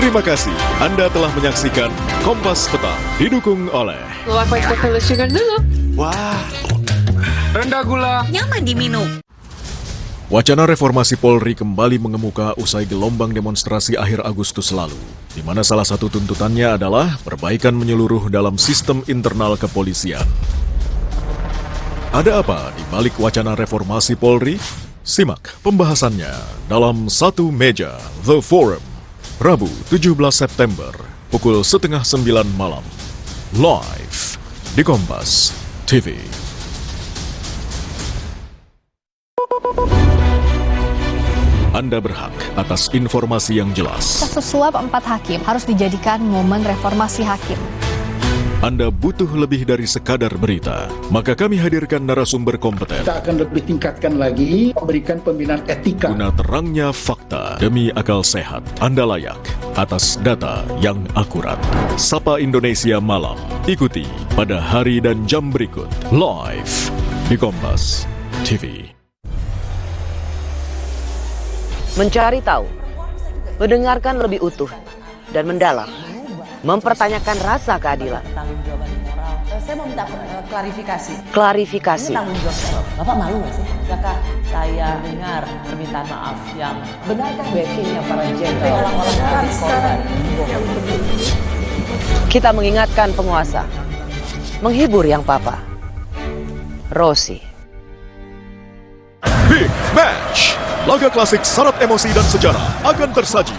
Terima kasih Anda telah menyaksikan Kompas Petang didukung oleh Wah, rendah gula. Nyaman diminum. Wacana reformasi Polri kembali mengemuka usai gelombang demonstrasi akhir Agustus lalu, di mana salah satu tuntutannya adalah perbaikan menyeluruh dalam sistem internal kepolisian. Ada apa di balik wacana reformasi Polri? Simak pembahasannya dalam Satu Meja The Forum, Rabu 17 September, pukul 8:30 malam, live di Kompas TV. Anda berhak atas informasi yang jelas. Kasus suap 4 hakim harus dijadikan momen reformasi hakim. Anda butuh lebih dari sekadar berita, maka kami hadirkan narasumber kompeten. Kita akan lebih tingkatkan lagi, memberikan pembinaan etika. Guna terangnya fakta demi akal sehat, Anda layak atas data yang akurat. Sapa Indonesia Malam, ikuti pada hari dan jam berikut, live di Kompas TV. Mencari tahu, mendengarkan lebih utuh dan mendalam, mempertanyakan rasa keadilan. Saya mau minta klarifikasi. Klarifikasi. Ini tanggung jawab saya. Bapak malu nggak sih? Apakah saya dengar permintaan maaf yang benarkah backingnya para jenderal orang-orang korban? Kita mengingatkan penguasa, menghibur yang papa. Rosi. Big Match, laga klasik syarat emosi dan sejarah akan tersaji.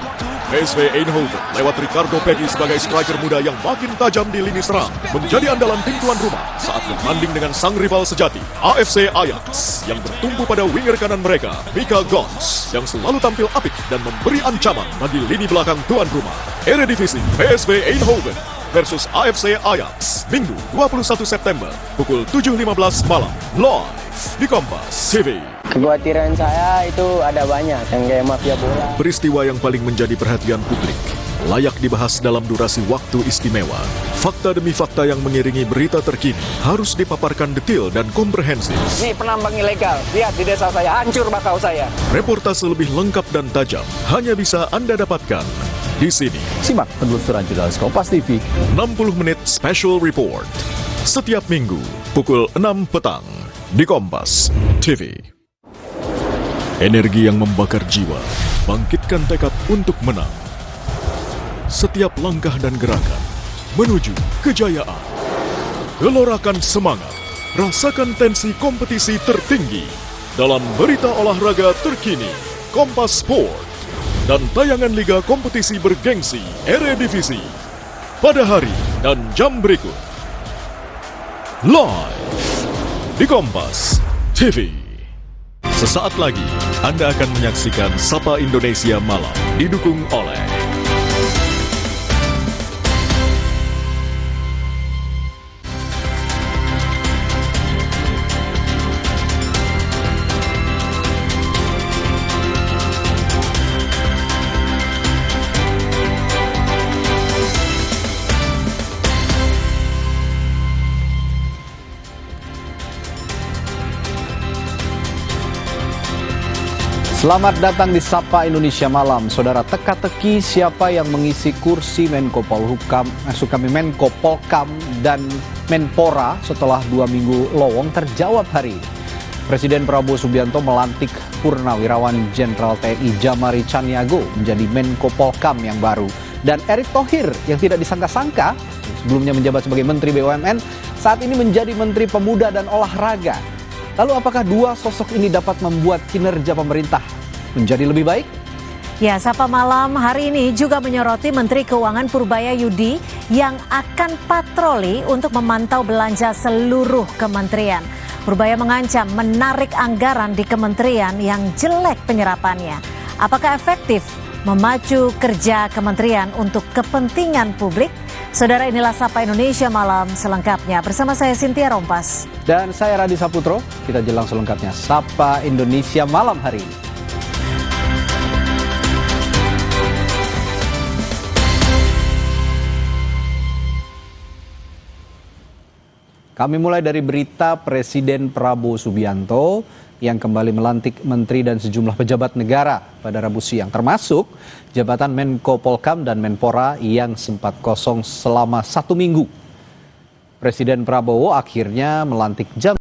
PSV Eindhoven lewat Ricardo Peggy sebagai striker muda yang makin tajam di lini serang menjadi andalan tim tuan rumah saat bertanding dengan sang rival sejati AFC Ajax yang bertumpu pada winger kanan mereka Mika Gons yang selalu tampil apik dan memberi ancaman bagi lini belakang tuan rumah. Eredivisie PSV Eindhoven versus AFC Ajax Minggu 21 September pukul 7.15 malam live di Kompas TV. Kekhawatiran saya itu ada banyak yang kayak mafia bola. Peristiwa yang paling menjadi perhatian publik layak dibahas dalam durasi waktu istimewa. Fakta demi fakta yang mengiringi berita terkini harus dipaparkan detail dan komprehensif. Ini penambang ilegal, lihat di desa saya, hancur bakau saya. Reportase lebih lengkap dan tajam hanya bisa Anda dapatkan di sini. Simak penelusuran jurnalis Kompas TV. 60 menit special report setiap minggu pukul 6 petang di Kompas TV. Energi yang membakar jiwa, bangkitkan tekad untuk menang. Setiap langkah dan gerakan menuju kejayaan. Gelorakan semangat, rasakan tensi kompetisi tertinggi dalam berita olahraga terkini, Kompas Sport, dan tayangan liga kompetisi bergengsi Eredivisie pada hari dan jam berikut. Live di Kompas TV. Sesaat lagi, Anda akan menyaksikan Sapa Indonesia Malam didukung oleh Selamat datang di Sapa Indonesia Malam. Saudara, teka-teki siapa yang mengisi kursi Menko Polhukam, Menko Polkam dan Menpora setelah 2 minggu lowong terjawab hari ini. Presiden Prabowo Subianto melantik Purnawirawan Jenderal TNI Jamari Caniago menjadi Menko Polkam yang baru. Dan Erick Thohir yang tidak disangka-sangka, sebelumnya menjabat sebagai Menteri BUMN, saat ini menjadi Menteri Pemuda dan Olahraga. Lalu apakah dua sosok ini dapat membuat kinerja pemerintah menjadi lebih baik? Ya, Sapa Malam hari ini juga menyoroti Menteri Keuangan Purbaya Yudi yang akan patroli untuk memantau belanja seluruh kementerian. Purbaya mengancam menarik anggaran di kementerian yang jelek penyerapannya. Apakah efektif memacu kerja kementerian untuk kepentingan publik? Saudara, inilah Sapa Indonesia Malam selengkapnya bersama saya Cynthia Rompas. Dan saya Radi Saputro, kita jelang selengkapnya Sapa Indonesia Malam hari ini. Kami mulai dari berita Presiden Prabowo Subianto yang kembali melantik menteri dan sejumlah pejabat negara pada Rabu siang, termasuk jabatan Menko Polhukam dan Menpora yang sempat kosong selama 1 minggu. Presiden Prabowo akhirnya melantik jam